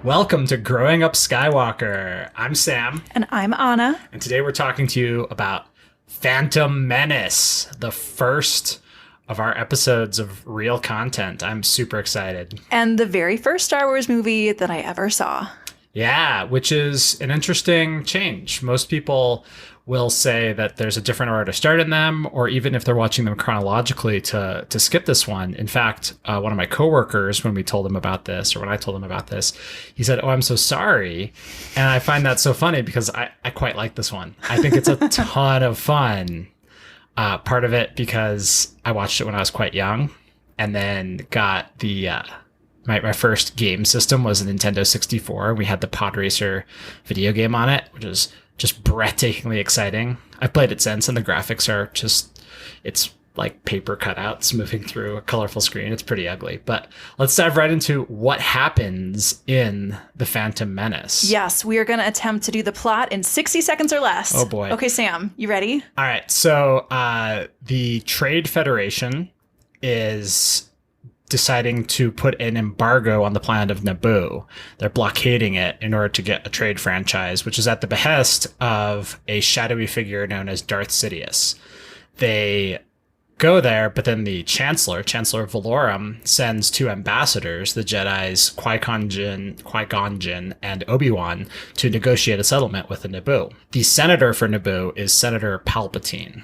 Welcome to Growing Up Skywalker. I'm Sam. And I'm Anna. And today we're talking to you about Phantom Menace, the first of our episodes of real content. I'm super excited. And the very first Star Wars movie that I ever saw. Yeah, which is an interesting change. Most people will say that there's a different order to start in them, or even if they're watching them chronologically to skip this one. In fact, one of my coworkers, when we told him about this, or when I told him about this, he said, "Oh, I'm so sorry." And I find that so funny because I quite like this one. I think it's a ton of fun. Part of it because I watched it when I was quite young, and then got the my first game system was a Nintendo 64. We had the Podracer video game on it, which is just breathtakingly exciting. I've played it since, and the graphics are just, it's like paper cutouts moving through a colorful screen. It's pretty ugly. But let's dive right into what happens in The Phantom Menace. Yes, we are going to attempt to do the plot in 60 seconds or less. Oh boy. Okay, Sam, you ready? All right. So the Trade Federation is deciding to put an embargo on the planet of Naboo. They're blockading it in order to get a trade franchise, which is at the behest of a shadowy figure known as Darth Sidious. They go there, but then the Chancellor Valorum, sends two ambassadors, the Jedis Qui-Gon Jinn, and Obi-Wan, to negotiate a settlement with the Naboo. The senator for Naboo is Senator Palpatine.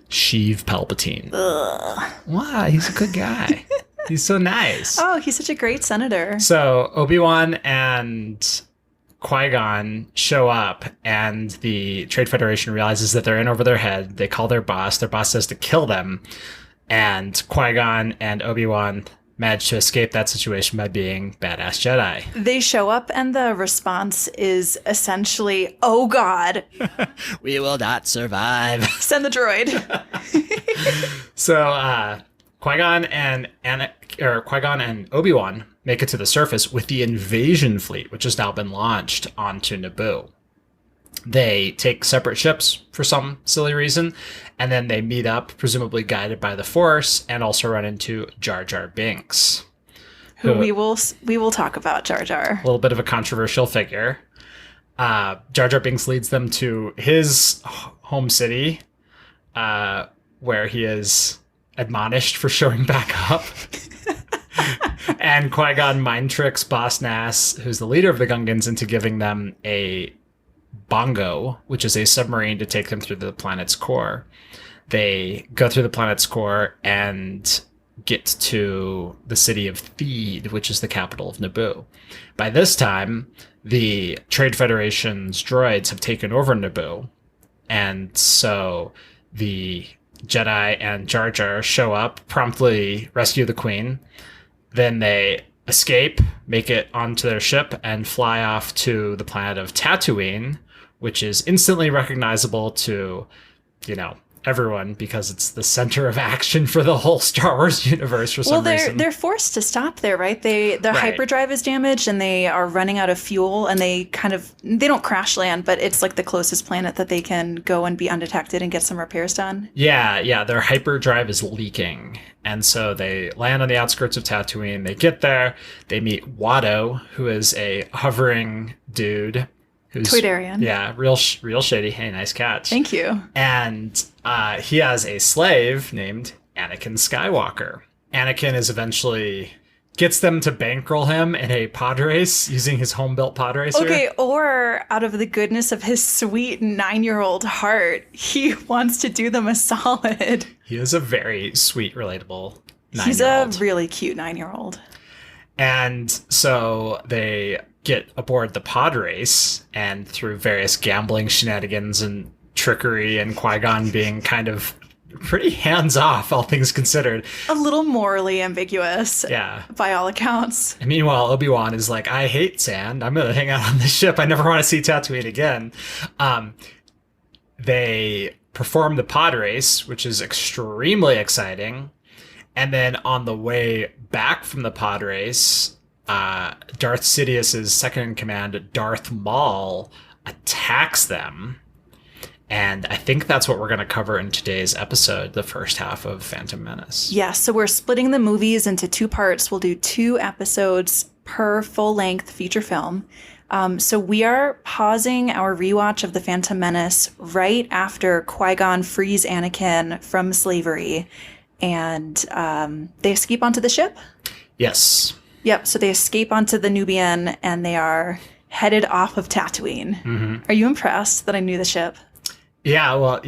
Sheev Palpatine. Ugh. Wow, he's a good guy. He's so nice. Oh, he's such a great senator. So Obi-Wan and Qui-Gon show up, and the Trade Federation realizes that they're in over their head. They call their boss. Their boss says to kill them. And Qui-Gon and Obi-Wan manage to escape that situation by being badass Jedi. They show up, and the response is essentially, "Oh God, we will not survive." Send the droid. So Qui-Gon and Obi-Wan make it to the surface with the invasion fleet, which has now been launched onto Naboo. They take separate ships for some silly reason, and then they meet up, presumably guided by the Force, and also run into Jar Jar Binks, who we will talk about Jar Jar. A little bit of a controversial figure. Jar Jar Binks leads them to his home city, where he is admonished for showing back up. And Qui-Gon mind tricks Boss Nass, who's the leader of the Gungans, into giving them a bongo, which is a submarine to take them through the planet's core. They go through the planet's core and get to the city of Theed, which is the capital of Naboo. By this time, the Trade Federation's droids have taken over Naboo, and so the Jedi and Jar Jar show up, promptly rescue the Queen. Then they escape, make it onto their ship, and fly off to the planet of Tatooine, which is instantly recognizable to, everyone, because it's the center of action for the whole Star Wars universe for some reason. Well, they're forced to stop there, right? Their Right. hyperdrive is damaged, and they are running out of fuel, and they don't crash land, but it's like the closest planet that they can go and be undetected and get some repairs done. Yeah, their hyperdrive is leaking. And so they land on the outskirts of Tatooine. They get there. They meet Watto, who is a hovering dude. Toydarian. Yeah, real shady. Hey, nice catch. Thank you. And he has a slave named Anakin Skywalker. Anakin eventually gets them to bankroll him in a pod race using his home-built pod racer. Okay, or out of the goodness of his sweet 9-year-old heart, he wants to do them a solid. He is a very sweet, relatable 9-year-old. He's a really cute 9-year-old. And so they get aboard the pod race, and through various gambling shenanigans and trickery, and Qui-Gon being kind of pretty hands-off, all things considered. A little morally ambiguous. Yeah. By all accounts. And meanwhile, Obi-Wan is like, I hate sand. I'm going to hang out on this ship. I never want to see Tatooine again. They perform the pod race, which is extremely exciting. And then on the way back from the pod race, Darth Sidious's second in command, Darth Maul, attacks them. And I think that's what we're going to cover in today's episode, the first half of Phantom Menace. Yeah, so we're splitting the movies into two parts. We'll do 2 episodes per full-length feature film. So we are pausing our rewatch of The Phantom Menace right after Qui-Gon frees Anakin from slavery, and they escape onto the ship. Yes. Yep, so they escape onto the Nubian, and they are headed off of Tatooine. Mm-hmm. Are you impressed that I knew the ship? Yeah, well,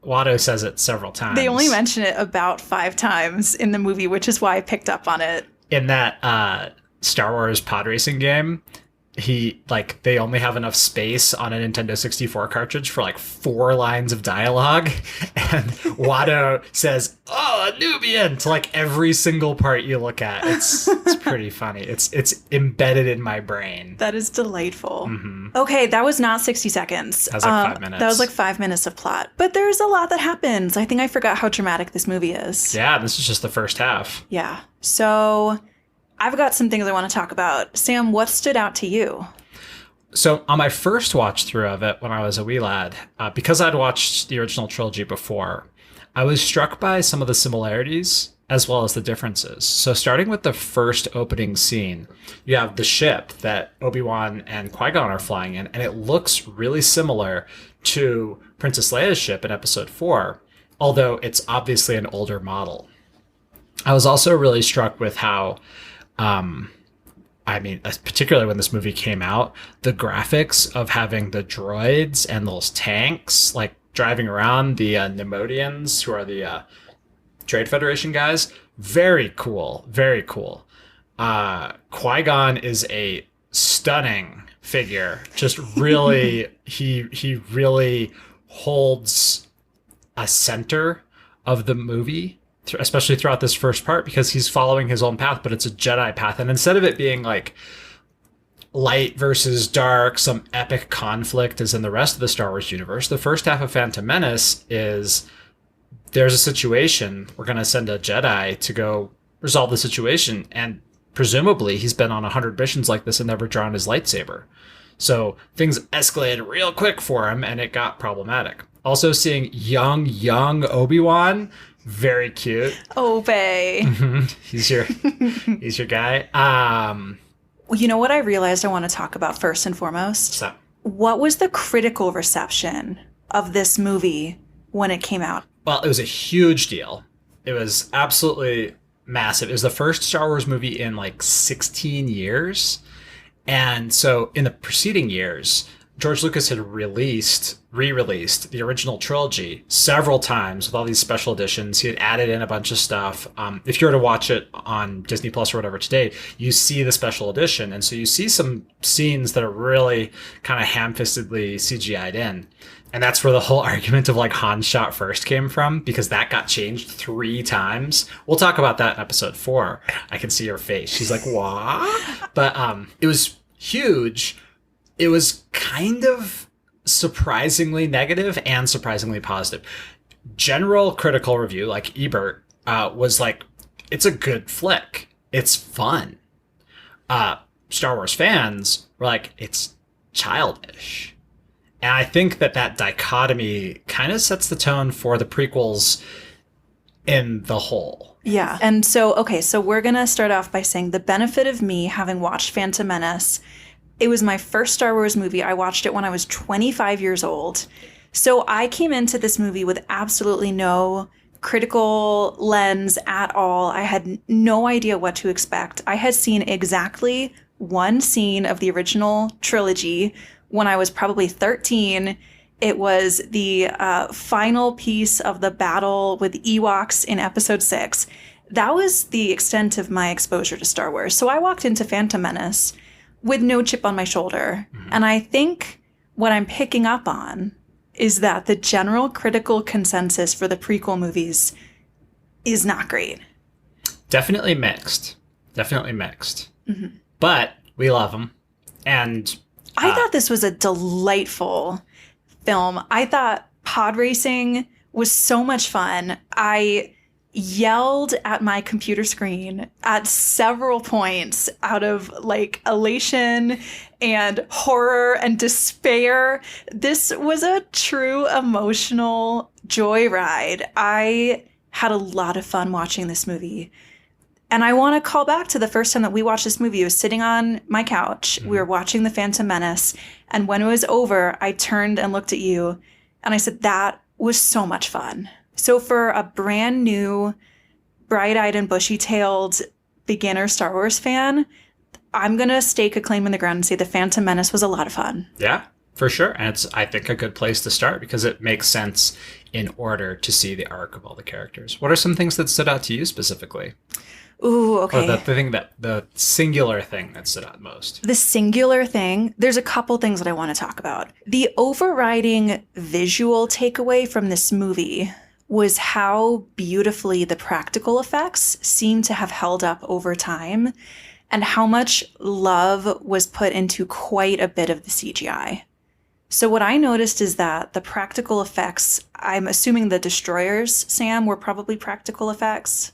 Watto says it several times. They only mention it about 5 times in the movie, which is why I picked up on it. In that Star Wars Podracing game, they only have enough space on a Nintendo 64 cartridge for 4 lines of dialogue, and Watto says, "Oh, a Nubian," to every single part you look at. It's pretty funny. It's embedded in my brain. That is delightful. Mm-hmm. Okay, that was not 60 seconds. That was 5 minutes. That was 5 minutes of plot. But there's a lot that happens. I think I forgot how dramatic this movie is. Yeah, this is just the first half. Yeah. So I've got some things I want to talk about. Sam, what stood out to you? So on my first watch through of it when I was a wee lad, because I'd watched the original trilogy before, I was struck by some of the similarities as well as the differences. So starting with the first opening scene, you have the ship that Obi-Wan and Qui-Gon are flying in, and it looks really similar to Princess Leia's ship in Episode 4, although it's obviously an older model. I was also really struck with how particularly when this movie came out, the graphics of having the droids and those tanks driving around the Nemodians, who are the Trade Federation guys, very cool, very cool. Qui-Gon is a stunning figure. Just really, he really holds a center of the movie, especially throughout this first part, because he's following his own path, but it's a Jedi path. And instead of it being light versus dark, some epic conflict as in the rest of the Star Wars universe, the first half of Phantom Menace is there's a situation, we're going to send a Jedi to go resolve the situation, and presumably he's been on 100 missions like this and never drawn his lightsaber. So things escalated real quick for him, and it got problematic. Also seeing young Obi-Wan, very cute. Obi. Mm-hmm. He's your guy. You know what I realized I want to talk about first and foremost? So, what was the critical reception of this movie when it came out? Well, it was a huge deal. It was absolutely massive. It was the first Star Wars movie in 16 years. And so in the preceding years, George Lucas had re-released the original trilogy several times with all these special editions. He had added in a bunch of stuff. If you were to watch it on Disney Plus or whatever today, you see the special edition. And so you see some scenes that are really kind of ham-fistedly CGI'd in. And that's where the whole argument of Han's shot first came from, because that got changed 3 times. We'll talk about that in Episode 4. I can see her face. She's like, what? But it was huge. It was kind of surprisingly negative and surprisingly positive. General critical review, like Ebert, was it's a good flick. It's fun. Star Wars fans were it's childish. And I think that dichotomy kind of sets the tone for the prequels in the whole. Yeah. And so we're going to start off by saying the benefit of me having watched Phantom Menace. It was my first Star Wars movie. I watched it when I was 25 years old. So I came into this movie with absolutely no critical lens at all. I had no idea what to expect. I had seen exactly one scene of the original trilogy when I was probably 13. It was the final piece of the battle with Ewoks in Episode 6. That was the extent of my exposure to Star Wars. So I walked into Phantom Menace with no chip on my shoulder. Mm-hmm. And I think what I'm picking up on is that the general critical consensus for the prequel movies is not great. Definitely mixed. Mm-hmm. But we love them. And I thought this was a delightful film. I thought Podracing was so much fun. I yelled at my computer screen at several points out of elation and horror and despair. This was a true emotional joyride. I had a lot of fun watching this movie. And I want to call back to the first time that we watched this movie. I was sitting on my couch. We were watching The Phantom Menace. And when it was over, I turned and looked at you and I said, that was so much fun. So for a brand new, bright-eyed and bushy-tailed beginner Star Wars fan, I'm going to stake a claim in the ground and say The Phantom Menace was a lot of fun. Yeah, for sure. And it's, I think, a good place to start because it makes sense in order to see the arc of all the characters. What are some things that stood out to you specifically? Ooh, okay. Or the singular thing that stood out most. The singular thing, there's a couple things that I want to talk about. The overriding visual takeaway from this movie was how beautifully the practical effects seem to have held up over time and how much love was put into quite a bit of the CGI. So what I noticed is that the practical effects, I'm assuming the destroyers, Sam, were probably practical effects.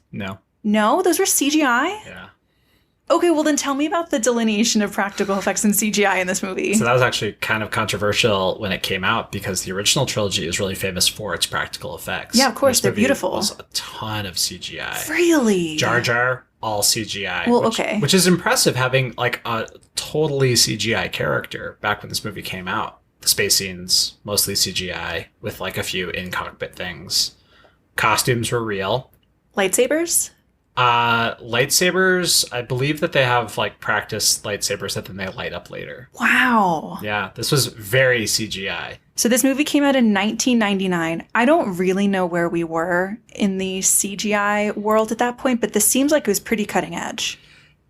No, those were CGI? Yeah. Okay, well then tell me about the delineation of practical effects and CGI in this movie. So that was actually kind of controversial when it came out because the original trilogy is really famous for its practical effects. Yeah, of course, they're beautiful. It was a ton of CGI. Really? Jar Jar, all CGI. Well, okay. Which is impressive having like a totally CGI character back when this movie came out. The space scenes, mostly CGI, with like a few in-cockpit things. Costumes were real. Lightsabers? Lightsabers, I believe that they have like practice lightsabers that then they light up later. Wow. Yeah, this was very CGI. So this movie came out in 1999. I don't really know where we were in the CGI world at that point, but this seems like it was pretty cutting edge.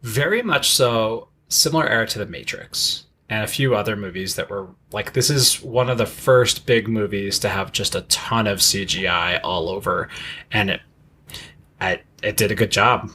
Very much so. Similar era to The Matrix and a few other movies that were like, this is one of the first big movies to have just a ton of CGI all over. And it did a good job.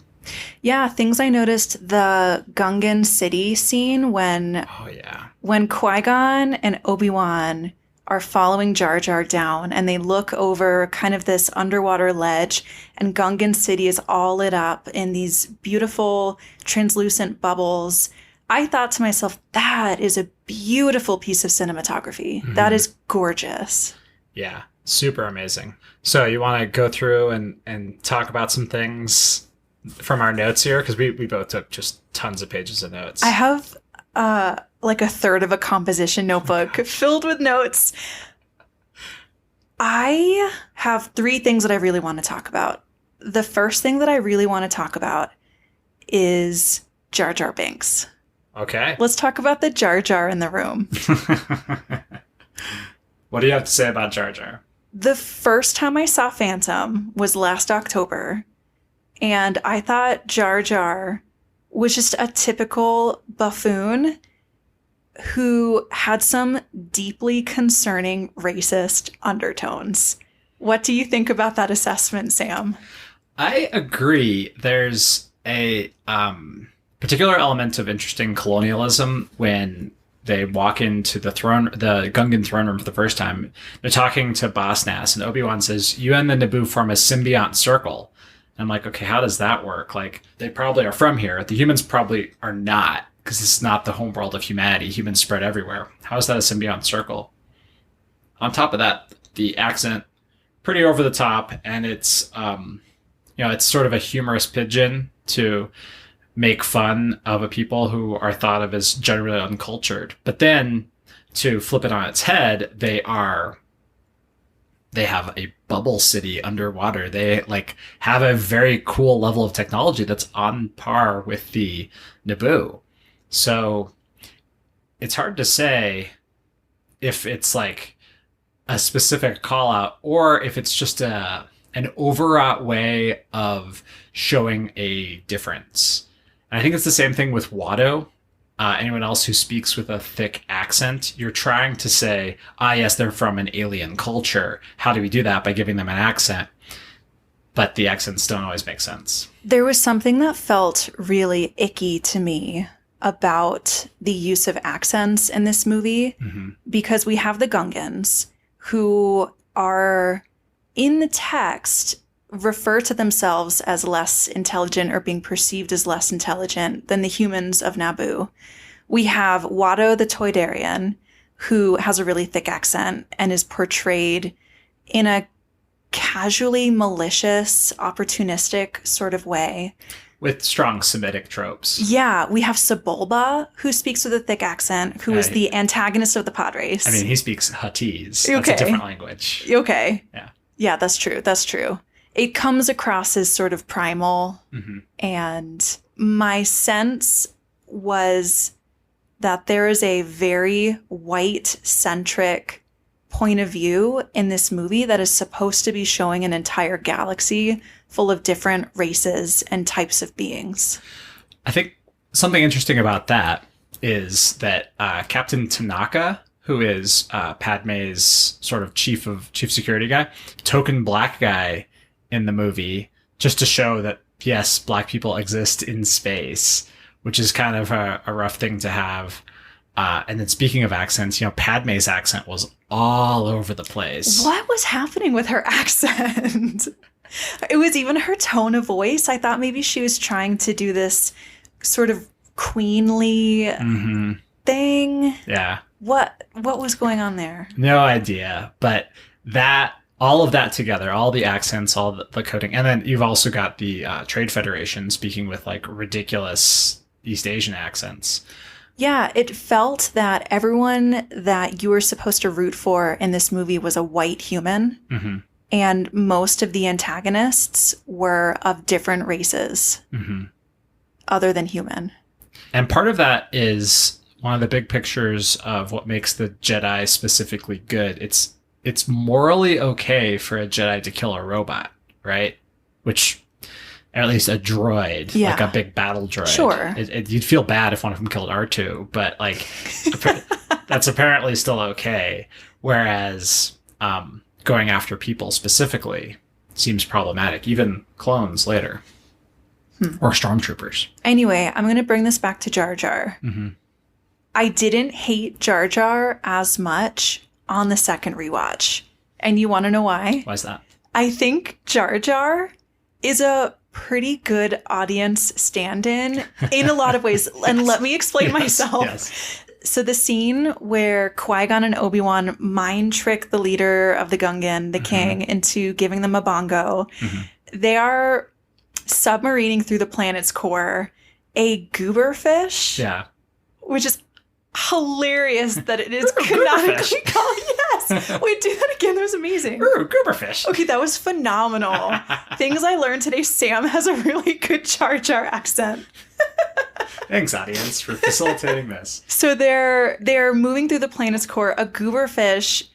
Yeah, things I noticed, the Gungan city scene when Qui-Gon and Obi-Wan are following Jar Jar down and they look over kind of this underwater ledge and Gungan city is all lit up in these beautiful translucent bubbles. I thought to myself, that is a beautiful piece of cinematography. Mm-hmm. That is gorgeous. Yeah, super amazing. So you want to go through and talk about some things from our notes here? Because we both took just tons of pages of notes. I have like a third of a composition notebook filled with notes. I have 3 things that I really want to talk about. The first thing that I really want to talk about is Jar Jar Binks. Okay. Let's talk about the Jar Jar in the room. What do you have to say about Jar Jar? The first time I saw Phantom was last October, and I thought Jar Jar was just a typical buffoon who had some deeply concerning racist undertones. What do you think about that assessment, Sam? I agree. There's a particular element of interesting colonialism when they walk into the Gungan throne room for the first time. They're talking to Boss Nass, and Obi-Wan says, "You and the Naboo form a symbiont circle." And I'm like, okay, how does that work? Like, they probably are from here. The humans probably are not, because it's not the homeworld of humanity. Humans spread everywhere. How is that a symbiont circle? On top of that, the accent, pretty over the top, and it's, it's sort of a humorous pidgin to make fun of a people who are thought of as generally uncultured. But then, to flip it on its head, they have a bubble city underwater. They have a very cool level of technology that's on par with the Naboo. So it's hard to say if it's like a specific call out or if it's just an overwrought way of showing a difference. And I think it's the same thing with Watto. Anyone else who speaks with a thick accent, you're trying to say, yes, they're from an alien culture. How do we do that? By giving them an accent. But the accents don't always make sense. There was something that felt really icky to me about the use of accents in this movie, because we have the Gungans who are in the text refer to themselves as less intelligent or being perceived as less intelligent than the humans of Naboo. We have Watto the Toydarian, who has a really thick accent and is portrayed in a casually malicious, opportunistic sort of way. with strong Semitic tropes. Yeah, we have Sebulba, who speaks with a thick accent, who is the antagonist of the Podrace. I mean, he speaks Huttese. Okay. That's a different language. Okay. Yeah. Yeah, that's true. That's true. It comes across as sort of primal. Mm-hmm. And my sense was that there is a very white-centric point of view in this movie that is supposed to be showing an entire galaxy full of different races and types of beings. I think something interesting about that is that Captain Tanaka, who is Padme's sort of chief security guy, token black guy in the movie, just to show that, yes, black people exist in space, which is kind of a rough thing to have. And then speaking of accents, Padme's accent was all over the place. What was happening with her accent? It was even her tone of voice. I thought maybe she was trying to do this sort of queenly thing. Yeah. What was going on there? No idea. But all of that together, all the accents, all the coding, and then you've also got the Trade Federation speaking with like ridiculous East Asian accents. Yeah, it felt that everyone that you were supposed to root for in this movie was a white human. Mm-hmm. And most of the antagonists were of different races other than human. And part of that is one of the big pictures of what makes the Jedi specifically good. It's morally okay for a Jedi to kill a robot, right? Which, or at least a droid, like a big battle droid. Sure. You'd feel bad if one of them killed R2, but like that's apparently still okay. Whereas going after people specifically seems problematic, even clones later. Or stormtroopers. Anyway, I'm going to bring this back to Jar Jar. Mm-hmm. I didn't hate Jar Jar as much on the second rewatch. And you want to know why? Why is that? I think Jar Jar is a pretty good audience stand-in in a lot of ways. And let me explain myself. Yes. So the scene where Qui-Gon and Obi-Wan mind trick the leader of the Gungan, the king, into giving them a bongo, they are submarining through the planet's core a goober fish. Yeah. Which is hilarious that it is canonically called. Yes. Wait, do that again. That was amazing. Ooh, gooberfish. Okay, that was phenomenal. Things I learned today. Sam has a really good Jar Jar accent. Thanks, audience, for facilitating this. So they're moving through the planet's core. A gooberfish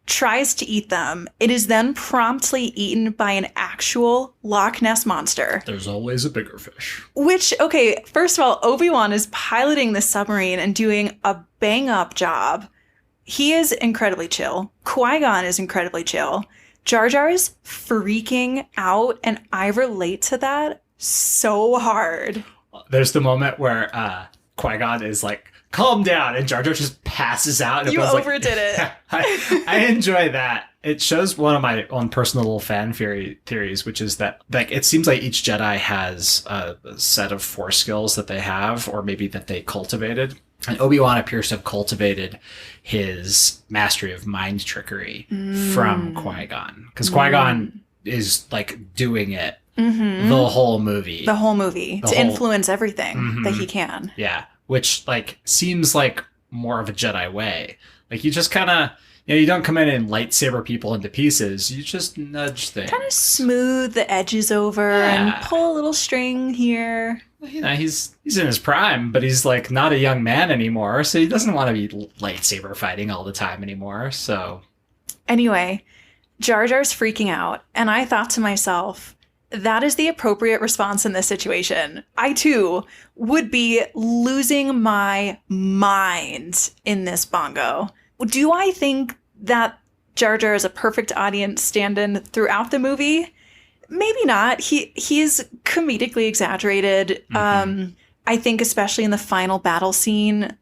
tries to eat them. It is then promptly eaten by an actual Loch Ness monster. There's always a bigger fish. Which, okay, first of all, Obi-Wan is piloting the submarine and doing a bang-up job. He is incredibly chill. Qui-Gon is incredibly chill. Jar Jar is freaking out, and I relate to that so hard. There's the moment where Qui-Gon is like, calm down, and Jar Jar just passes out. And you overdid it. I enjoy that. It shows one of my own personal little fan theories, which is that like it seems like each Jedi has a set of force skills that they have, or maybe that they cultivated. And Obi-Wan appears to have cultivated his mastery of mind trickery from Qui-Gon. Because Qui-Gon is like doing it the whole movie. The whole movie. To influence everything that he can. Yeah. Which like seems like more of a Jedi way. Like you just kind of, you don't come in and lightsaber people into pieces. You just nudge things. Kind of smooth the edges over and pull a little string here. He's in his prime, but he's like not a young man anymore. So he doesn't want to be lightsaber fighting all the time anymore. So anyway, Jar Jar's freaking out. And I thought to myself, that is the appropriate response in this situation. I, too, would be losing my mind in this bongo. Do I think that Jar Jar is a perfect audience stand-in throughout the movie? Maybe not. He is comedically exaggerated. I think especially in the final battle scene,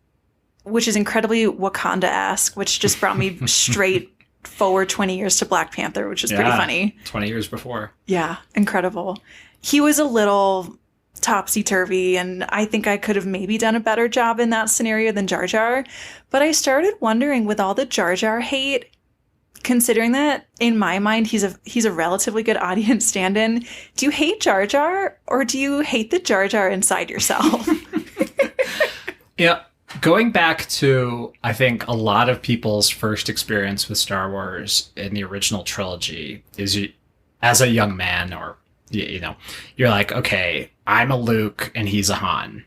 which is incredibly Wakanda-esque, which just brought me straight forward 20 years to Black Panther, which is pretty funny. 20 years before. Yeah, incredible. He was a little topsy-turvy, and I think I could have maybe done a better job in that scenario than Jar Jar. But I started wondering, with all the Jar Jar hate, considering that in my mind he's a relatively good audience stand-in, do you hate Jar Jar or do you hate the Jar Jar inside yourself? Yeah, going back to, I think, a lot of people's first experience with Star Wars in the original trilogy is as a young man, or, you're like, okay, I'm a Luke and he's a Han.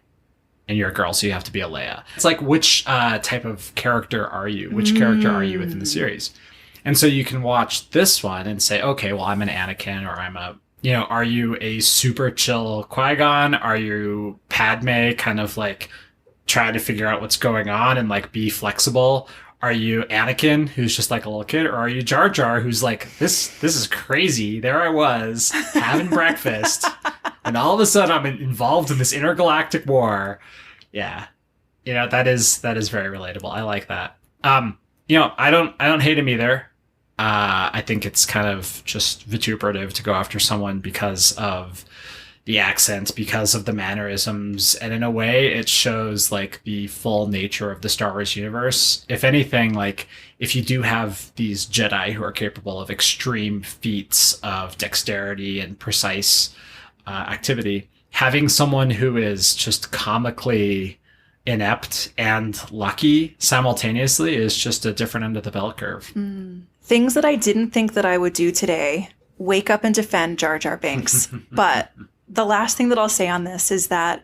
And you're a girl, so you have to be a Leia. It's like, which type of character are you? Which character are you within the series? And so you can watch this one and say, okay, well, I'm an Anakin, or I'm a, are you a super chill Qui-Gon? Are you Padme, kind of like trying to figure out what's going on and like be flexible? Are you Anakin, who's just like a little kid? Or are you Jar Jar, who's like, this is crazy. There I was having breakfast, and all of a sudden I'm involved in this intergalactic war. Yeah. That is very relatable. I like that. I don't hate him either. I think it's kind of just vituperative to go after someone because of the accent, because of the mannerisms, and in a way it shows like the full nature of the Star Wars universe. If anything, like, if you do have these Jedi who are capable of extreme feats of dexterity and precise activity, having someone who is just comically inept and lucky simultaneously is just a different end of the bell curve. Things that I didn't think that I would do today: wake up and defend Jar Jar Binks. But the last thing that I'll say on this is that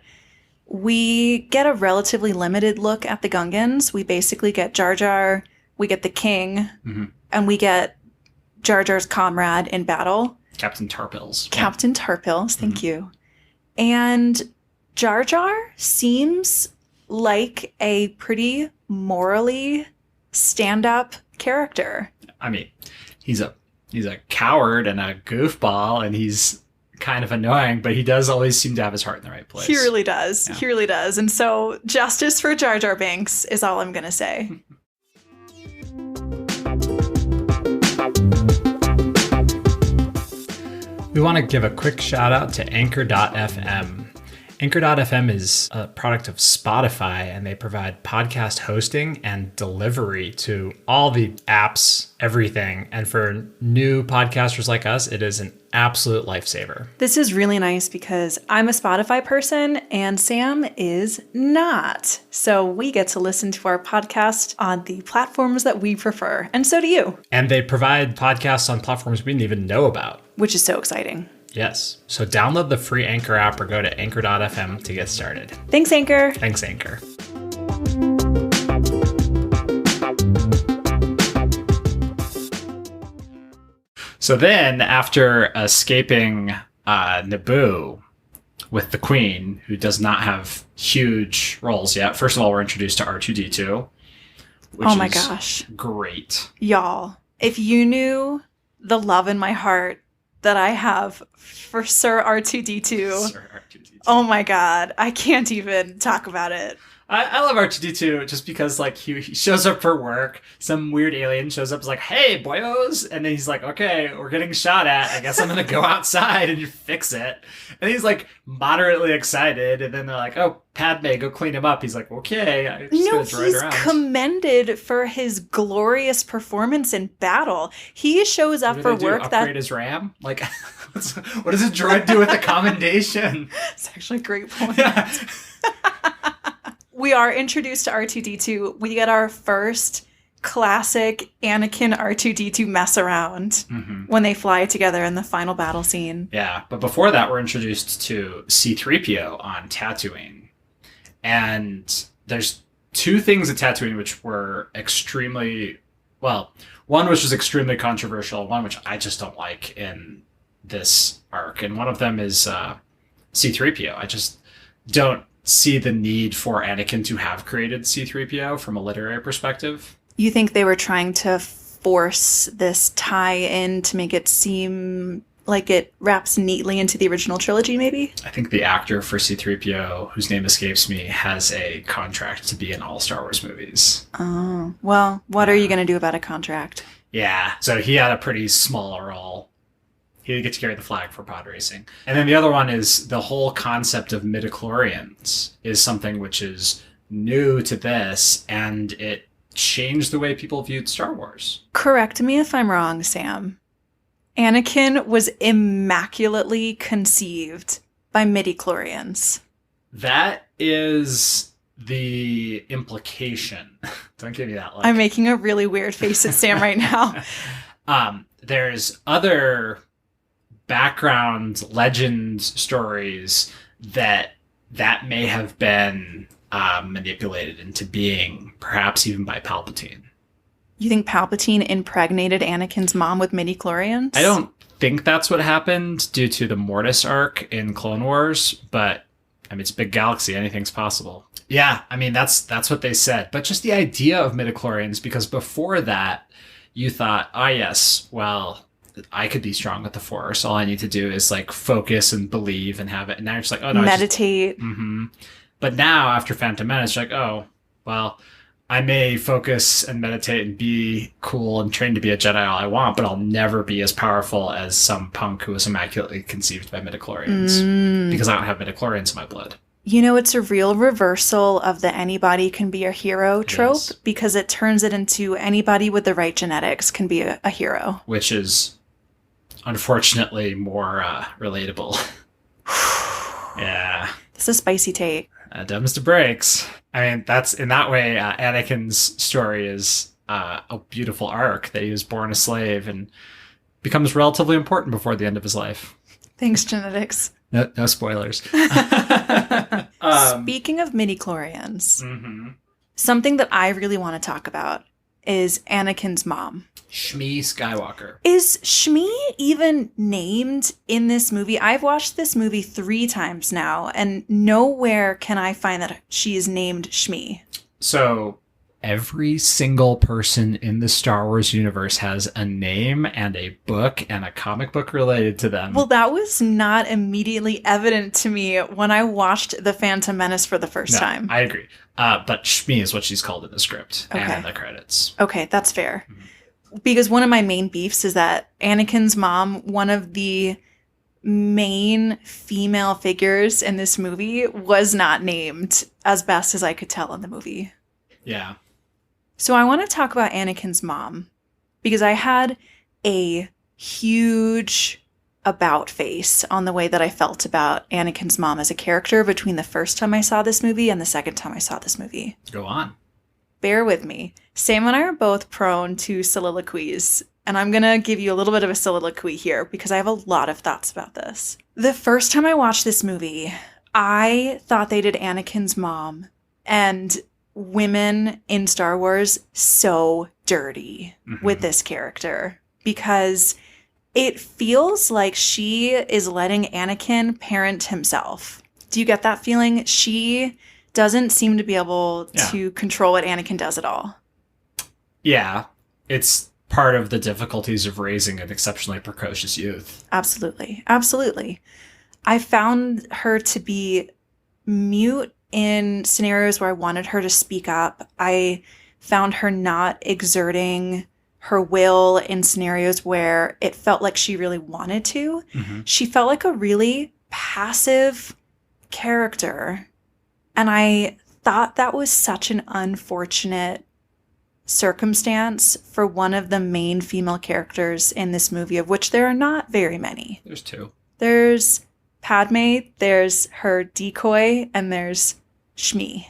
we get a relatively limited look at the Gungans. We basically get Jar Jar, we get the King, and we get Jar Jar's comrade in battle. Captain Tarpils. Captain Tarpils, thank you. And Jar Jar seems like a pretty morally stand-up character. I mean, he's a coward and a goofball, and he's kind of annoying, but he does always seem to have his heart in the right place. He really does. Yeah. He really does. And so justice for Jar Jar Binks is all I'm going to say. We want to give a quick shout out to Anchor.fm. Anchor.fm is a product of Spotify, and they provide podcast hosting and delivery to all the apps, everything. And for new podcasters like us, it is an absolute lifesaver. This is really nice because I'm a Spotify person and Sam is not. So we get to listen to our podcast on the platforms that we prefer. And so do you. And they provide podcasts on platforms we didn't even know about, which is so exciting. Yes. So download the free Anchor app or go to anchor.fm to get started. Thanks, Anchor. Thanks, Anchor. So then, after escaping Naboo with the Queen, who does not have huge roles yet, first of all, we're introduced to R2-D2, which oh my is gosh, great. Y'all, if you knew the love in my heart that I have for Sir R2-D2. Sir R2-D2. Oh my God, I can't even talk about it. I love R2-D2 just because, like, he shows up for work. Some weird alien shows up, is like, hey, boyos. And then he's like, okay, we're getting shot at. I guess I'm going to go outside and fix it. And he's, like, moderately excited. And then they're like, oh, Padme, go clean him up. He's like, okay, I'm just going to droid around. He's commended for his glorious performance in battle. He shows up for work. Upgrade his RAM? Like, what does a droid do with a commendation? It's actually a great point. Yeah. We are introduced to R2-D2. We get our first classic Anakin R2-D2 mess around when they fly together in the final battle scene. Yeah, but before that, we're introduced to C-3PO on Tatooine. And there's two things at Tatooine which were extremely, well, one which was extremely controversial, one which I just don't like in this arc. And one of them is C-3PO. I just don't see the need for Anakin to have created C-3PO from a literary perspective. You think they were trying to force this tie-in to make it seem like it wraps neatly into the original trilogy, maybe? I think the actor for C-3PO, whose name escapes me, has a contract to be in all Star Wars movies. Oh, well, what are you going to do about a contract? Yeah, so he had a pretty small role. He didn't get to carry the flag for Podracing. And then the other one is the whole concept of midichlorians is something which is new to this, and it changed the way people viewed Star Wars. Correct me if I'm wrong, Sam. Anakin was immaculately conceived by midichlorians. That is the implication. Don't give me that look. I'm making a really weird face at Sam right now. There's other background legend stories that may have been manipulated into being, perhaps even by Palpatine. You think Palpatine impregnated Anakin's mom with midichlorians? I don't think that's what happened due to the Mortis arc in Clone Wars, but I mean, it's a big galaxy. Anything's possible. Yeah, I mean, that's what they said. But just the idea of midichlorians, because before that, you thought, yes, well, I could be strong with the Force. All I need to do is like focus and believe and have it. And now you're just like, oh no, meditate. But now after Phantom Menace, you're like, oh, well, I may focus and meditate and be cool and train to be a Jedi all I want, but I'll never be as powerful as some punk who was immaculately conceived by midichlorians because I don't have midichlorians in my blood. You know, it's a real reversal of the anybody can be a hero trope because it turns it into anybody with the right genetics can be a hero. Which is unfortunately more relatable. Yeah. This is a spicy take. Dumbs to breaks. I mean, that's in that way, Anakin's story is a beautiful arc that he was born a slave and becomes relatively important before the end of his life. Thanks, genetics. No spoilers. Speaking of midichlorians, something that I really want to talk about is Anakin's mom. Shmee Skywalker. Is Shmee even named in this movie? I've watched this movie 3 times now, and nowhere can I find that she is named Shmee. So every single person in the Star Wars universe has a name and a book and a comic book related to them. Well, that was not immediately evident to me when I watched The Phantom Menace for the first time. I agree. But Shmee is what she's called in the script and in the credits. Okay, that's fair. Because one of my main beefs is that Anakin's mom, one of the main female figures in this movie, was not named as best as I could tell in the movie. Yeah. So I want to talk about Anakin's mom because I had a huge about face on the way that I felt about Anakin's mom as a character between the first time I saw this movie and the second time I saw this movie. Go on. Bear with me. Sam and I are both prone to soliloquies, and I'm going to give you a little bit of a soliloquy here because I have a lot of thoughts about this. The first time I watched this movie, I thought they did Anakin's mom and women in Star Wars so dirty with this character because it feels like she is letting Anakin parent himself. Do you get that feeling? She doesn't seem to be able to control what Anakin does at all. Yeah, it's part of the difficulties of raising an exceptionally precocious youth. Absolutely. Absolutely. I found her to be mute in scenarios where I wanted her to speak up. I found her not exerting her will in scenarios where it felt like she really wanted to. She felt like a really passive character. And I thought that was such an unfortunate circumstance for one of the main female characters in this movie, of which there are not very many. There's 2. There's Padme, there's her decoy, and there's Shmee.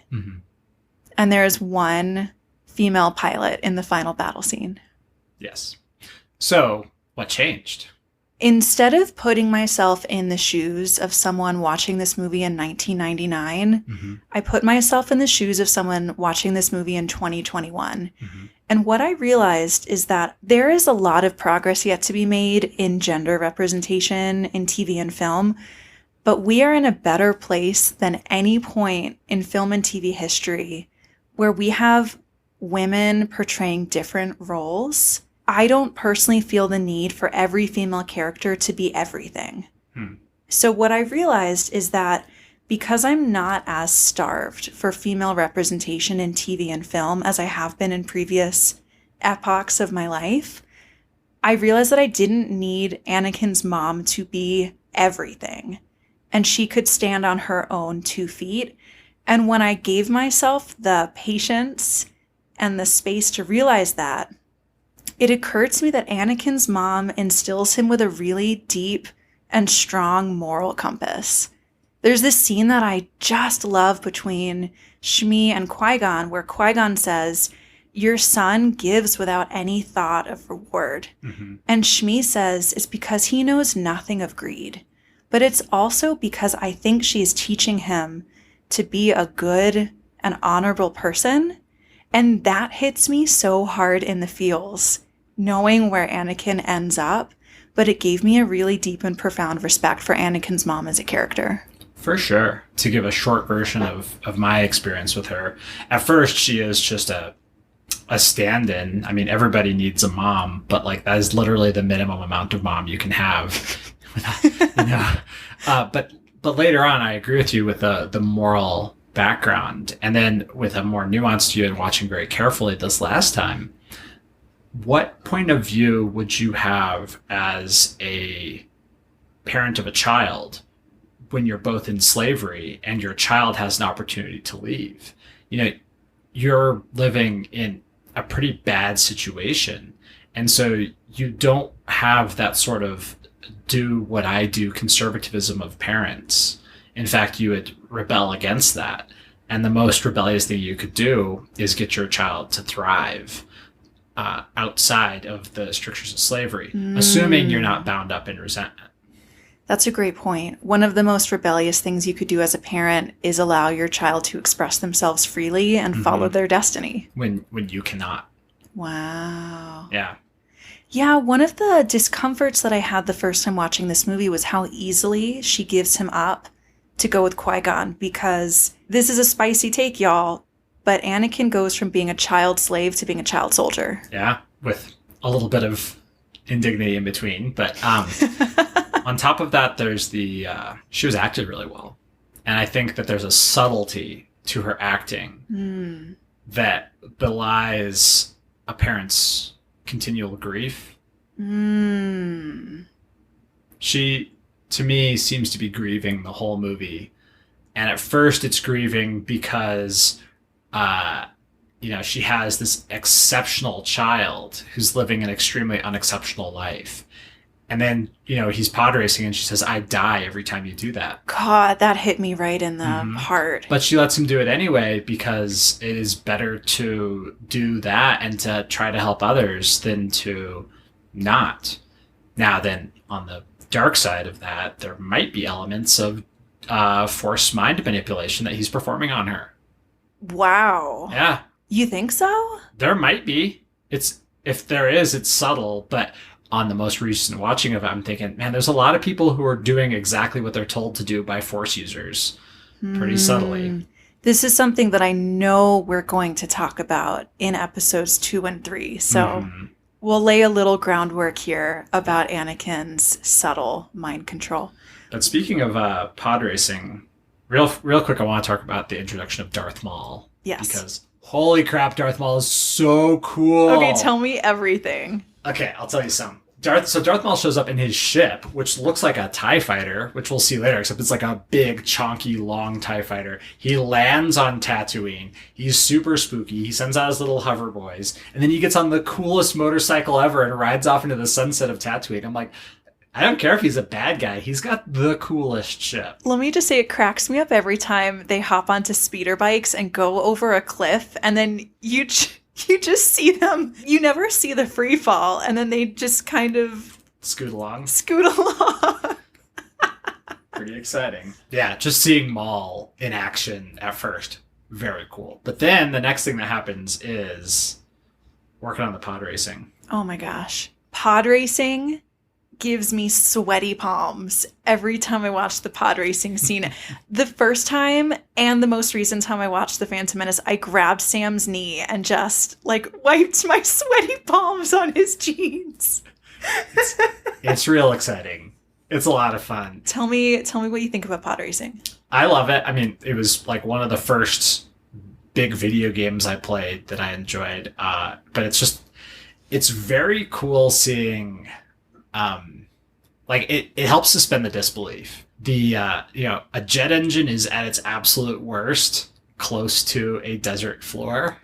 And there's one female pilot in the final battle scene. Yes. So, what changed? Instead of putting myself in the shoes of someone watching this movie in 1999, I put myself in the shoes of someone watching this movie in 2021. And what I realized is that there is a lot of progress yet to be made in gender representation in TV and film, but we are in a better place than any point in film and TV history where we have women portraying different roles. I don't personally feel the need for every female character to be everything. So what I realized is that because I'm not as starved for female representation in TV and film as I have been in previous epochs of my life, I realized that I didn't need Anakin's mom to be everything. And she could stand on her own 2 feet. And when I gave myself the patience and the space to realize that, it occurred to me that Anakin's mom instills him with a really deep and strong moral compass. There's this scene that I just love between Shmee and Qui-Gon, where Qui-Gon says, "Your son gives without any thought of reward." Mm-hmm. And Shmee says it's because he knows nothing of greed. But it's also because I think she is teaching him to be a good and honorable person. And that hits me so hard in the feels, knowing where Anakin ends up. But it gave me a really deep and profound respect for Anakin's mom as a character. For sure. To give a short version of my experience with her, at first she is just a stand-in. I mean, everybody needs a mom, but like that is literally the minimum amount of mom you can have. You know? But later on, I agree with you with the moral background, and then with a more nuanced view and watching very carefully this last time. What point of view would you have as a parent of a child when you're both in slavery and your child has an opportunity to leave? You know, you're living in a pretty bad situation. And so you don't have that sort of do what I do conservatism of parents. In fact, you would rebel against that. And the most rebellious thing you could do is get your child to thrive outside of the strictures of slavery, assuming you're not bound up in resentment. That's a great point. One of the most rebellious things you could do as a parent is allow your child to express themselves freely and follow their destiny. When you cannot. Wow. Yeah. Yeah, one of the discomforts that I had the first time watching this movie was how easily she gives him up to go with Qui-Gon, because this is a spicy take, y'all, but Anakin goes from being a child slave to being a child soldier. Yeah, with a little bit of indignity in between. But on top of that, there's she was acted really well. And I think that there's a subtlety to her acting that belies a parent's continual grief. She, to me, seems to be grieving the whole movie. And at first it's grieving because, she has this exceptional child who's living an extremely unexceptional life. And then, he's pod racing and she says, "I die every time you do that." God, that hit me right in the heart. But she lets him do it anyway because it is better to do that and to try to help others than to not. Now then, on the dark side of that, there might be elements of forced mind manipulation that he's performing on her. Wow. Yeah. You think so? There might be. If there is, it's subtle, but on the most recent watching of it, I'm thinking, man, there's a lot of people who are doing exactly what they're told to do by Force users pretty subtly. This is something that I know we're going to talk about in episodes 2 and 3. So we'll lay a little groundwork here about Anakin's subtle mind control. But speaking of pod racing, real quick, I want to talk about the introduction of Darth Maul. Yes. Because holy crap, Darth Maul is so cool. Okay, tell me everything. Okay, I'll tell you some. Darth Maul shows up in his ship, which looks like a TIE fighter, which we'll see later, except it's like a big, chonky, long TIE fighter. He lands on Tatooine. He's super spooky. He sends out his little hover boys. And then he gets on the coolest motorcycle ever and rides off into the sunset of Tatooine. I'm like, I don't care if he's a bad guy. He's got the coolest ship. Let me just say, it cracks me up every time they hop onto speeder bikes and go over a cliff, and then you just see them. You never see the free fall, and then they just kind of scoot along. Pretty exciting. Yeah, just seeing Maul in action at first, very cool. But then the next thing that happens is working on the pod racing. Oh my gosh. Pod racing gives me sweaty palms every time I watch the pod racing scene. The first time and the most recent time I watched The Phantom Menace, I grabbed Sam's knee and just wiped my sweaty palms on his jeans. It's real exciting. It's a lot of fun. Tell me what you think about pod racing. I love it. I mean, it was like one of the first big video games I played that I enjoyed. But it's very cool seeing, it helps suspend the disbelief. A jet engine is at its absolute worst, close to a desert floor.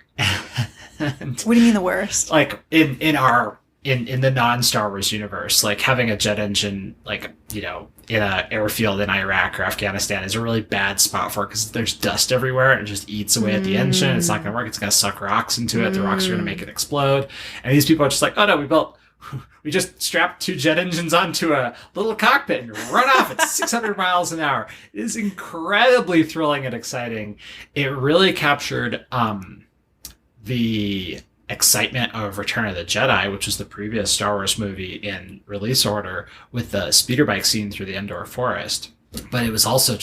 And, What do you mean the worst? like in the non-Star Wars universe, like having a jet engine, like, you know, in a airfield in Iraq or Afghanistan is a really bad spot for it because there's dust everywhere and it just eats away at the engine. It's not going to work. It's going to suck rocks into it. The rocks are going to make it explode. And these people are just like, oh no, we just strapped 2 jet engines onto a little cockpit and run off at 600 miles an hour. It is incredibly thrilling and exciting. It really captured the excitement of Return of the Jedi, which was the previous Star Wars movie in release order, with the speeder bike scene through the Endor forest. But it was also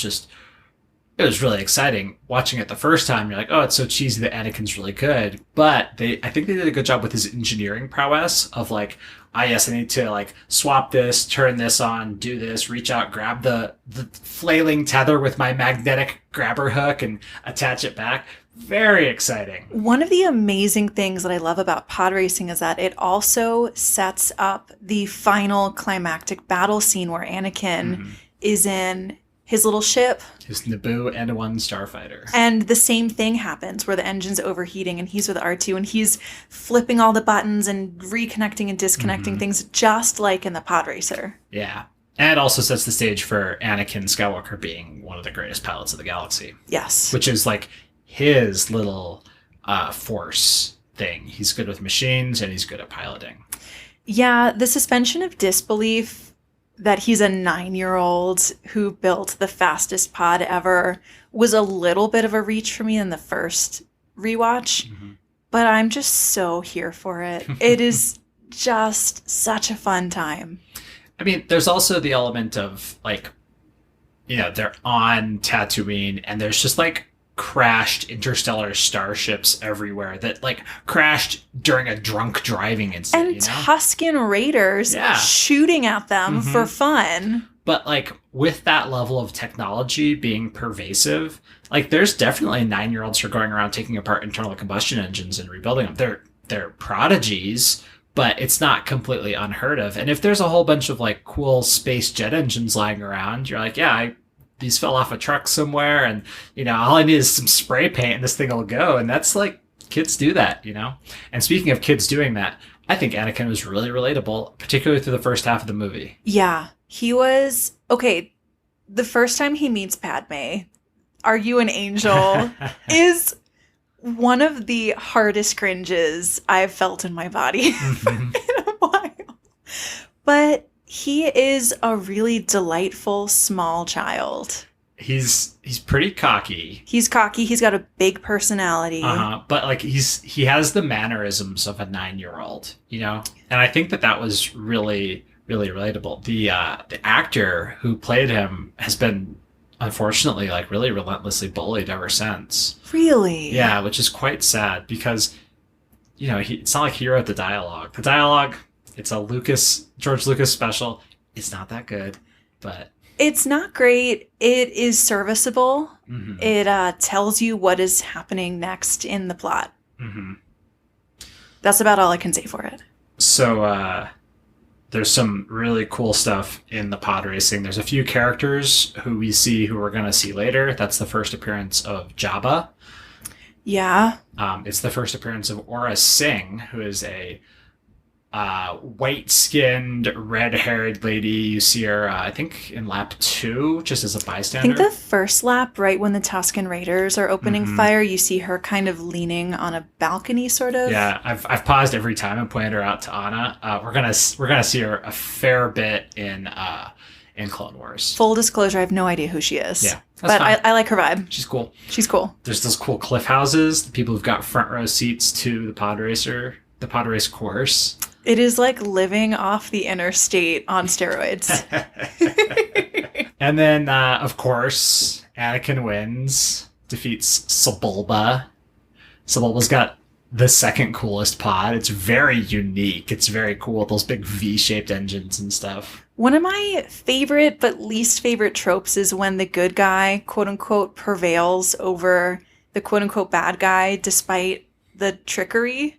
it was really exciting. Watching it the first time, you're like, oh, it's so cheesy that Anakin's really good. But I think they did a good job with his engineering prowess of like, yes, I need to like swap this, turn this on, do this, reach out, grab the flailing tether with my magnetic grabber hook and attach it back. Very exciting. One of the amazing things that I love about pod racing is that it also sets up the final climactic battle scene where Anakin is in his little ship. His Naboo and one starfighter. And the same thing happens where the engine's overheating and he's with R2 and he's flipping all the buttons and reconnecting and disconnecting things just like in the pod racer. Yeah. And it also sets the stage for Anakin Skywalker being one of the greatest pilots of the galaxy. Yes. Which is like his little force thing. He's good with machines and he's good at piloting. Yeah, the suspension of disbelief that he's a 9-year-old who built the fastest pod ever was a little bit of a reach for me in the first rewatch, but I'm just so here for it. It is just such a fun time. I mean, there's also the element of like, you know, they're on Tatooine and there's just like crashed interstellar starships everywhere that like crashed during a drunk driving incident, And you know? Tusken Raiders shooting at them for fun. But like with that level of technology being pervasive, like there's definitely 9-year-olds who are going around taking apart internal combustion engines and rebuilding them. They're prodigies, but it's not completely unheard of. And if there's a whole bunch of like cool space jet engines lying around, you're like, yeah, these fell off a truck somewhere and, you know, all I need is some spray paint and this thing will go. And that's like, kids do that, you know? And speaking of kids doing that, I think Anakin was really relatable, particularly through the first half of the movie. Yeah, he was... Okay, the first time he meets Padme, "Are you an angel?" is one of the hardest cringes I've felt in my body in a while. But he is a really delightful small child. He's pretty cocky. He's cocky. He's got a big personality. But like he has the mannerisms of a 9-year-old, you know? And I think that was really, really relatable. The actor who played him has been, unfortunately, like really relentlessly bullied ever since. Really? Yeah, which is quite sad because, you know, it's not like he wrote the dialogue. The dialogue, it's a George Lucas special. It's not that good, but... It's not great. It is serviceable. It tells you what is happening next in the plot. That's about all I can say for it. So there's some really cool stuff in the pod racing. There's a few characters who we see who we're going to see later. That's the first appearance of Jabba. Yeah. It's the first appearance of Aura Singh, who is a white-skinned, red-haired lady. You see her, I think, in lap 2, just as a bystander. I think the first lap, right when the Tusken Raiders are opening fire, you see her kind of leaning on a balcony, sort of. Yeah, I've paused every time and pointed her out to Anna. We're gonna see her a fair bit in Clone Wars. Full disclosure, I have no idea who she is. Yeah, but fine. I like her vibe. She's cool. She's cool. There's those cool cliff houses. The people who've got front row seats to the pod race course. It is like living off the interstate on steroids. And then, of course, Anakin wins, defeats Sebulba. Sebulba's got the second coolest pod. It's very unique. It's very cool. Those big V-shaped engines and stuff. One of my favorite but least favorite tropes is when the good guy, quote unquote, prevails over the quote unquote bad guy despite the trickery.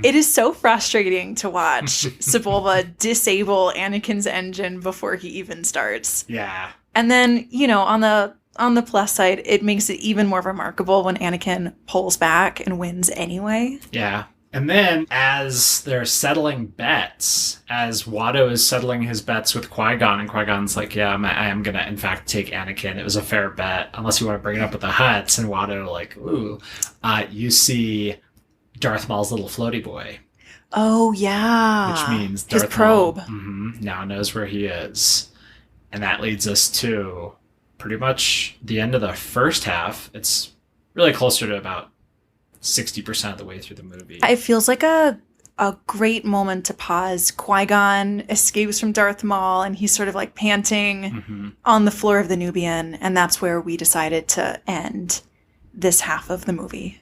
It is so frustrating to watch Sebulba disable Anakin's engine before he even starts. Yeah. And then, you know, on the plus side, it makes it even more remarkable when Anakin pulls back and wins anyway. Yeah. And then, as they're settling bets, as Watto is settling his bets with Qui-Gon, and Qui-Gon's like, yeah, I am going to, in fact, take Anakin. It was a fair bet, unless you want to bring it up with the Hutts. And Watto, like, ooh. You see Darth Maul's little floaty boy. Oh, yeah. Which means Darth Darth probe Maul now knows where he is. And that leads us to pretty much the end of the first half. It's really closer to about 60% of the way through the movie. It feels like a great moment to pause. Qui-Gon escapes from Darth Maul, and he's sort of like panting on the floor of the Nubian, and that's where we decided to end this half of the movie.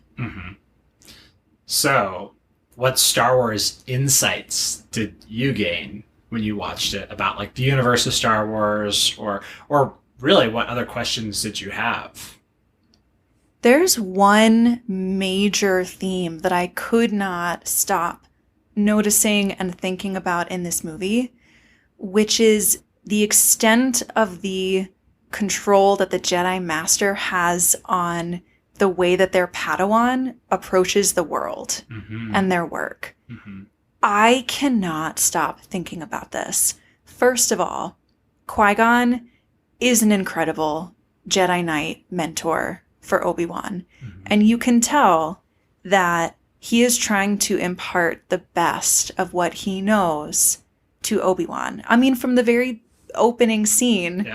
So, what Star Wars insights did you gain when you watched it about like the universe of Star Wars, or really what other questions did you have? There's one major theme that I could not stop noticing and thinking about in this movie, which is the extent of the control that the Jedi Master has on the way that their Padawan approaches the world and their work. I cannot stop thinking about this. First of all, Qui-Gon is an incredible Jedi Knight mentor for Obi-Wan. And you can tell that he is trying to impart the best of what he knows to Obi-Wan. I mean, from the very opening scene,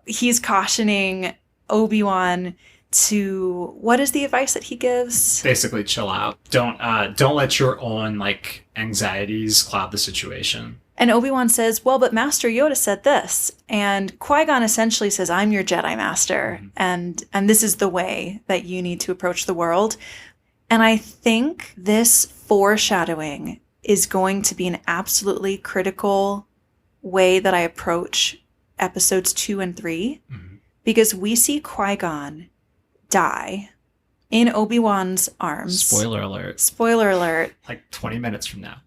he's cautioning Obi-Wan to, what is the advice that he gives? Basically, chill out. Don't let your own like anxieties cloud the situation. And Obi-Wan says, well, but Master Yoda said this. And Qui-Gon essentially says, I'm your Jedi Master. And this is the way that you need to approach the world. And I think this foreshadowing is going to be an absolutely critical way that I approach episodes 2 and 3. Because we see Qui-Gon die in Obi-Wan's arms. Spoiler alert. Spoiler alert. Like 20 minutes from now.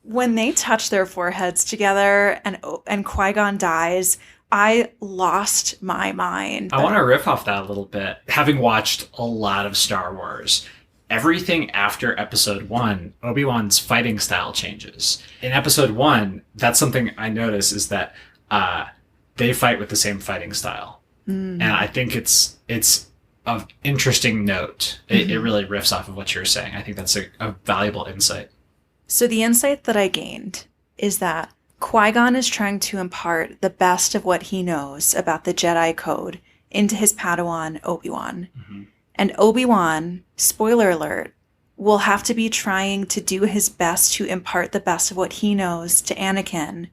When they touch their foreheads together and Qui-Gon dies, I lost my mind. I want to riff off that a little bit. Having watched a lot of Star Wars, everything after episode 1, Obi-Wan's fighting style changes. In episode 1, that's something I notice is that they fight with the same fighting style. And I think it's of interesting note. It really riffs off of what you're saying. I think that's a valuable insight. So the insight that I gained is that Qui-Gon is trying to impart the best of what he knows about the Jedi Code into his Padawan, Obi-Wan. And Obi-Wan, spoiler alert, will have to be trying to do his best to impart the best of what he knows to Anakin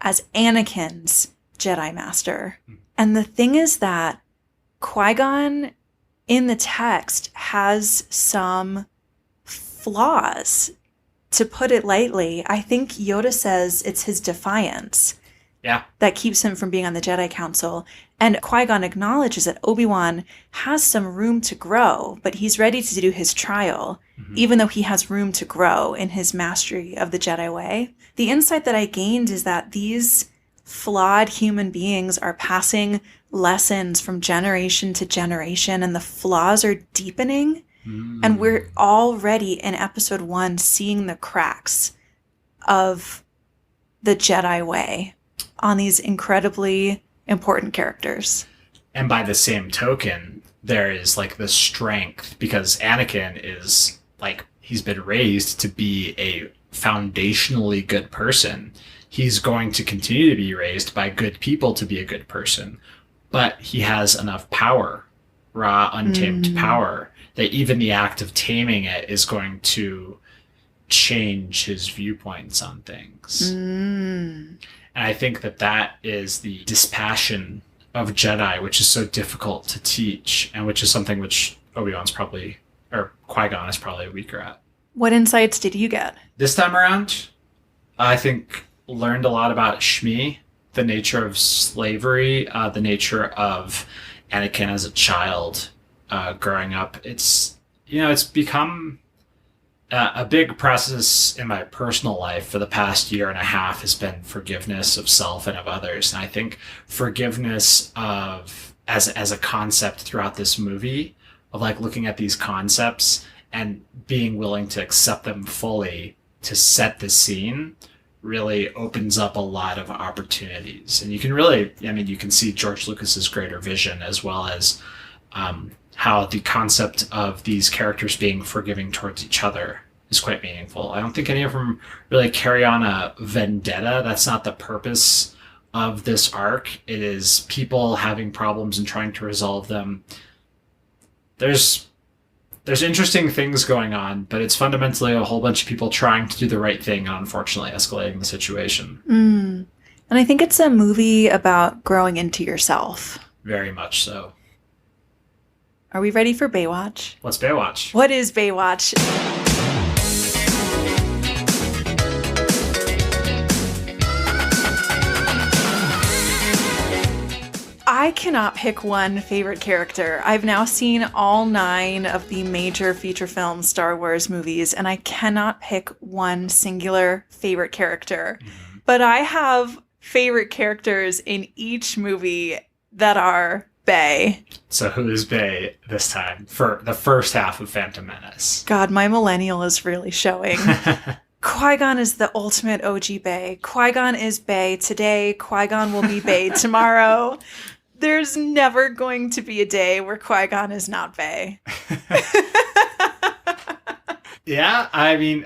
as Anakin's Jedi Master. And the thing is that Qui-Gon in the text has some flaws. To put it lightly, I think Yoda says it's his defiance that keeps him from being on the Jedi Council. And Qui-Gon acknowledges that Obi-Wan has some room to grow, but he's ready to do his trial, even though he has room to grow in his mastery of the Jedi way. The insight that I gained is that these flawed human beings are passing lessons from generation to generation, and the flaws are deepening. And we're already in episode 1 seeing the cracks of the Jedi way on these incredibly important characters. And by the same token, there is like the strength, because Anakin is like, he's been raised to be a foundationally good person. He's going to continue to be raised by good people to be a good person. But he has enough power, raw, untamed power, that even the act of taming it is going to change his viewpoints on things. And I think that is the dispassion of Jedi, which is so difficult to teach, and which is something which Obi-Wan's probably, or Qui-Gon is probably weaker at. What insights did you get? This time around, I think learned a lot about Shmee, the nature of slavery, the nature of Anakin as a child, growing up. It's become a big process in my personal life for the past year and a half has been forgiveness of self and of others. And I think forgiveness of as a concept throughout this movie, of like looking at these concepts and being willing to accept them fully to set the scene really opens up a lot of opportunities. And you can really, you can see George Lucas's greater vision, as well as how the concept of these characters being forgiving towards each other is quite meaningful. I don't think any of them really carry on a vendetta. That's not the purpose of this arc. It is people having problems and trying to resolve them. There's interesting things going on, but it's fundamentally a whole bunch of people trying to do the right thing and unfortunately escalating the situation. And I think it's a movie about growing into yourself. Very much so. Are we ready for Baywatch? What's Baywatch? What is Baywatch? I cannot pick one favorite character. I've now seen all 9 of the major feature film Star Wars movies, and I cannot pick one singular favorite character. But I have favorite characters in each movie that are Bae. So who is Bae this time for the first half of Phantom Menace? God, my millennial is really showing. Qui-Gon is the ultimate OG Bae. Qui-Gon is Bae today. Qui-Gon will be Bae tomorrow. There's never going to be a day where Qui-Gon is not Bae. Yeah,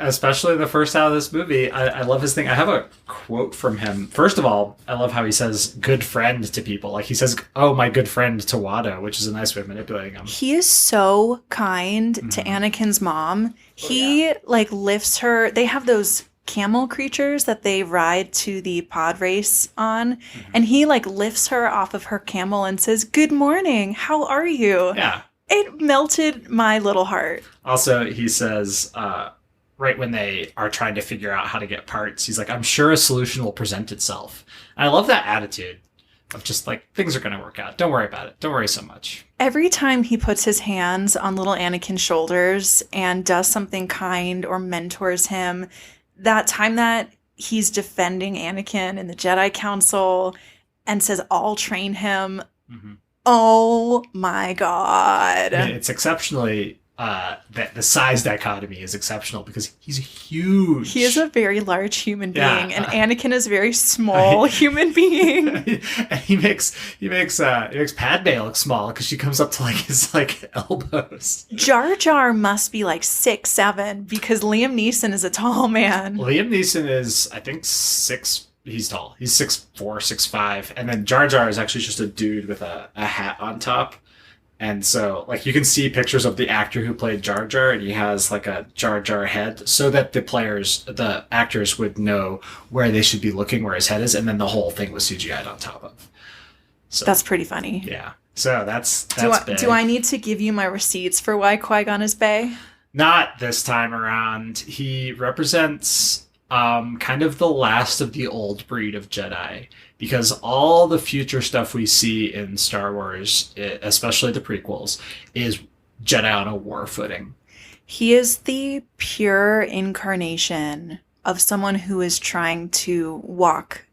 especially the first half of this movie. I love his thing. I have a quote from him. First of all, I love how he says good friend to people. Like he says, oh, my good friend to Watto, which is a nice way of manipulating him. He is so kind to Anakin's mom. He lifts her. They have those camel creatures that they ride to the pod race on, and he lifts her off of her camel and says, good morning, how are you? Yeah. It melted my little heart. Also, he says, right when they are trying to figure out how to get parts, he's like, I'm sure a solution will present itself. And I love that attitude of just things are going to work out. Don't worry about it. Don't worry so much. Every time he puts his hands on little Anakin's shoulders and does something kind or mentors him, that time that he's defending Anakin in the Jedi Council and says, I'll train him. Oh my God. It's exceptionally, the size dichotomy is exceptional because he's huge. He is a very large human being, and Anakin is a very small human being. And he makes Padme look small because she comes up to his elbows. Jar Jar must be 6'7" because Liam Neeson is a tall man. Liam Neeson is, I think, 6. He's tall. He's 6'4", 6'5", and then Jar Jar is actually just a dude with a hat on top. And so, you can see pictures of the actor who played Jar Jar, and he has, a Jar Jar head, so that the actors would know where they should be looking, where his head is, and then the whole thing was CGI'd on top of. So that's pretty funny. Yeah. So that's do I need to give you my receipts for why Qui-Gon is Bae? Not this time around. He represents kind of the last of the old breed of Jedi, because all the future stuff we see in Star Wars, especially the prequels, is Jedi on a war footing. He is the pure incarnation of someone who is trying to walk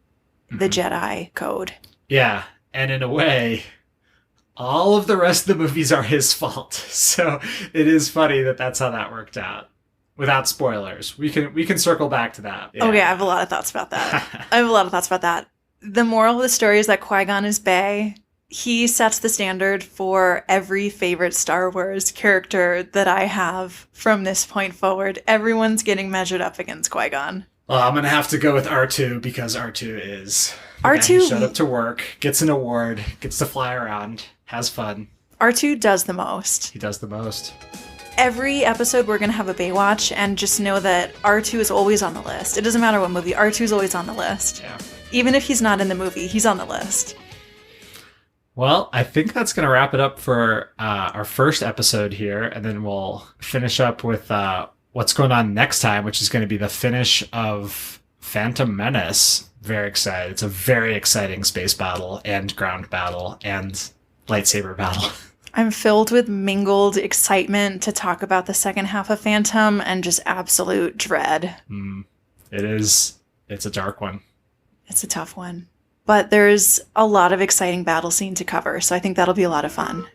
the Jedi code. Yeah, and in a way, all of the rest of the movies are his fault. So it is funny that that's how that worked out. Without spoilers, we can circle back to that. Yeah. Okay, I have a lot of thoughts about that. The moral of the story is that Qui-Gon is Bae. He sets the standard for every favorite Star Wars character that I have from this point forward. Everyone's getting measured up against Qui-Gon. Well, I'm going to have to go with R2 because R2 is... R2 showed up to work, gets an award, gets to fly around, has fun. R2 does the most. He does the most. Every episode we're going to have a Baywatch, and just know that R2 is always on the list. It doesn't matter what movie, R2 is always on the list. Yeah. Even if he's not in the movie, he's on the list. Well, I think that's going to wrap it up for our first episode here, and then we'll finish up with what's going on next time, which is going to be the finish of Phantom Menace. Very excited. It's a very exciting space battle and ground battle and lightsaber battle. I'm filled with mingled excitement to talk about the second half of Phantom and just absolute dread. It's a dark one. It's a tough one. But there's a lot of exciting battle scene to cover, so I think that'll be a lot of fun.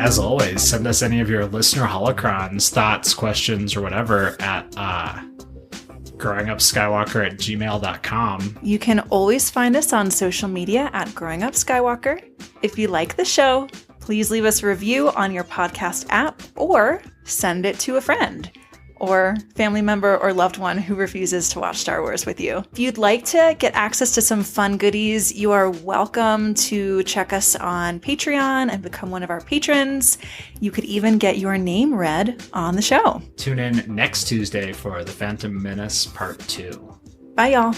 as always, send us any of your listener holocrons, thoughts, questions, or whatever at growingupskywalker@gmail.com. You can always find us on social media at Growing Up Skywalker. If you like the show, please leave us a review on your podcast app or send it to a friend or family member or loved one who refuses to watch Star Wars with you. If you'd like to get access to some fun goodies, you are welcome to check us on Patreon and become one of our patrons. You could even get your name read on the show. Tune in next Tuesday for The Phantom Menace Part 2. Bye, y'all.